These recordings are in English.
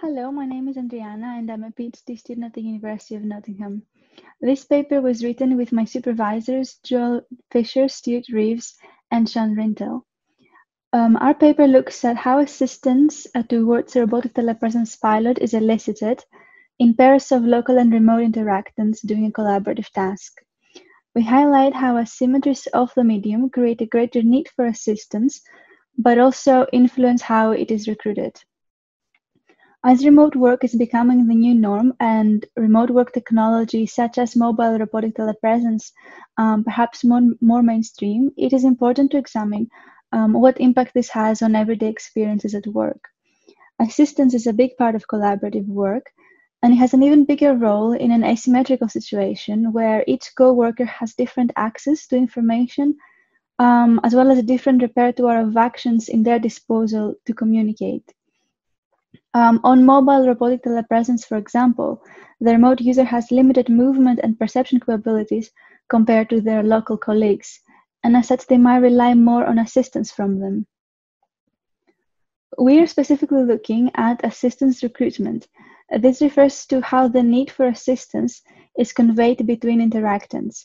Hello, my name is Andriana and I'm a PhD student at the University of Nottingham. This paper was written with my supervisors Joel Fisher, Stuart Reeves, and Sean Rintel. Our paper looks at how assistance towards a robotic telepresence pilot is elicited in pairs of local and remote interactants doing a collaborative task. We highlight how asymmetries of the medium create a greater need for assistance, but also influence how it is recruited. As remote work is becoming the new norm and remote work technology such as mobile robotic telepresence perhaps more mainstream, it is important to examine what impact this has on everyday experiences at work. Assistance is a big part of collaborative work, and it has an even bigger role in an asymmetrical situation where each co-worker has different access to information as well as a different repertoire of actions in their disposal to communicate. On mobile robotic telepresence, for example, the remote user has limited movement and perception capabilities compared to their local colleagues, and as such, they might rely more on assistance from them. We are specifically looking at assistance recruitment. This refers to how the need for assistance is conveyed between interactants.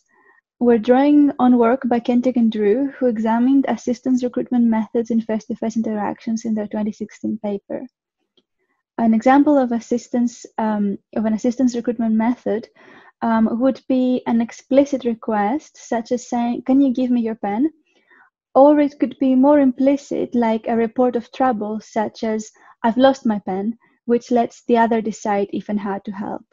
We're drawing on work by Kendrick and Drew, who examined assistance recruitment methods in face-to-face interactions in their 2016 paper. An example of an assistance recruitment method would be an explicit request, such as saying, "Can you give me your pen?" Or it could be more implicit, like a report of trouble, such as, "I've lost my pen," which lets the other decide if and how to help.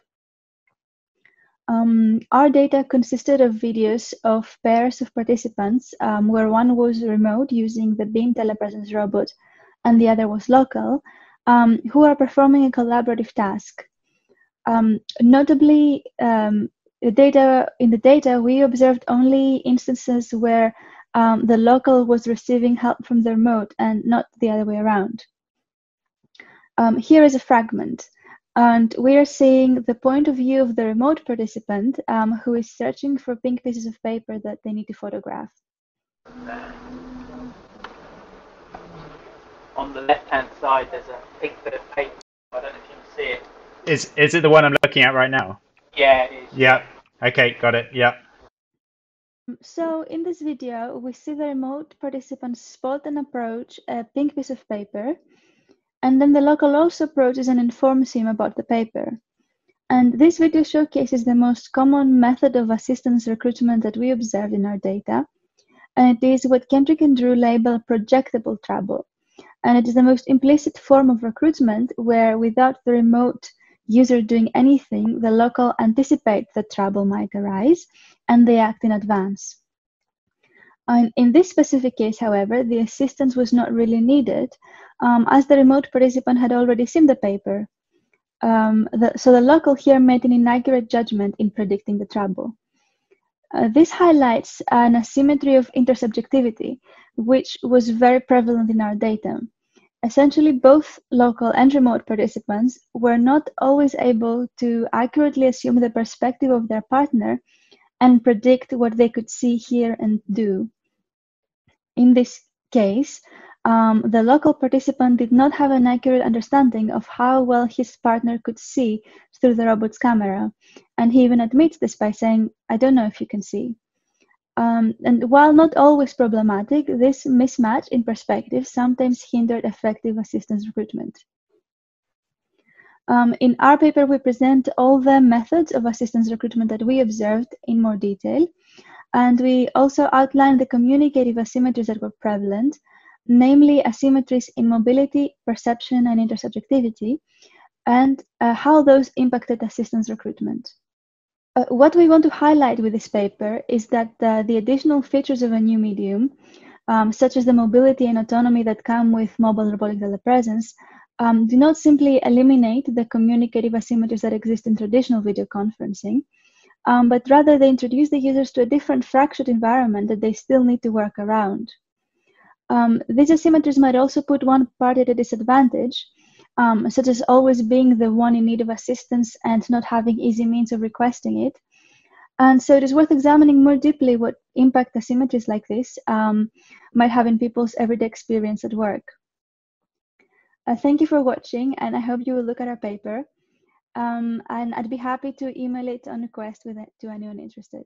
Our data consisted of videos of pairs of participants, where one was remote using the Beam telepresence robot and the other was local, who are performing a collaborative task. Notably, in the data, we observed only instances where the local was receiving help from the remote and not the other way around. Here is a fragment, and we are seeing the point of view of the remote participant who is searching for pink pieces of paper that they need to photograph. On the left-hand side, there's a pink bit of paper. I don't know if you can see it. Is it the one I'm looking at right now? Yeah, it is. Yeah. Okay, got it. Yeah. So in this video, we see the remote participant spot and approach a pink piece of paper, and then the local also approaches and informs him about the paper. And this video showcases the most common method of assistance recruitment that we observed in our data, and it is what Kendrick and Drew label projectable trouble. And it is the most implicit form of recruitment where, without the remote user doing anything, the local anticipates that trouble might arise and they act in advance. And in this specific case, however, the assistance was not really needed, as the remote participant had already seen the paper. So the local here made an inaccurate judgment in predicting the trouble. This highlights an asymmetry of intersubjectivity, which was very prevalent in our data. Essentially, both local and remote participants were not always able to accurately assume the perspective of their partner and predict what they could see, hear, and do. In this case, the local participant did not have an accurate understanding of how well his partner could see through the robot's camera, and he even admits this by saying, "I don't know if you can see." And while not always problematic, this mismatch in perspective sometimes hindered effective assistance recruitment. In our paper, we present all the methods of assistance recruitment that we observed in more detail, and we also outline the communicative asymmetries that were prevalent, namely asymmetries in mobility, perception, and intersubjectivity, and how those impacted assistance recruitment. What we want to highlight with this paper is that the additional features of a new medium, such as the mobility and autonomy that come with mobile robotic telepresence, do not simply eliminate the communicative asymmetries that exist in traditional video conferencing, but rather they introduce the users to a different fractured environment that they still need to work around. These asymmetries might also put one party at a disadvantage, such as always being the one in need of assistance and not having easy means of requesting it. And so it is worth examining more deeply what impact asymmetries like this might have in people's everyday experience at work. Thank you for watching, and I hope you will look at our paper. And I'd be happy to email it on request to anyone interested.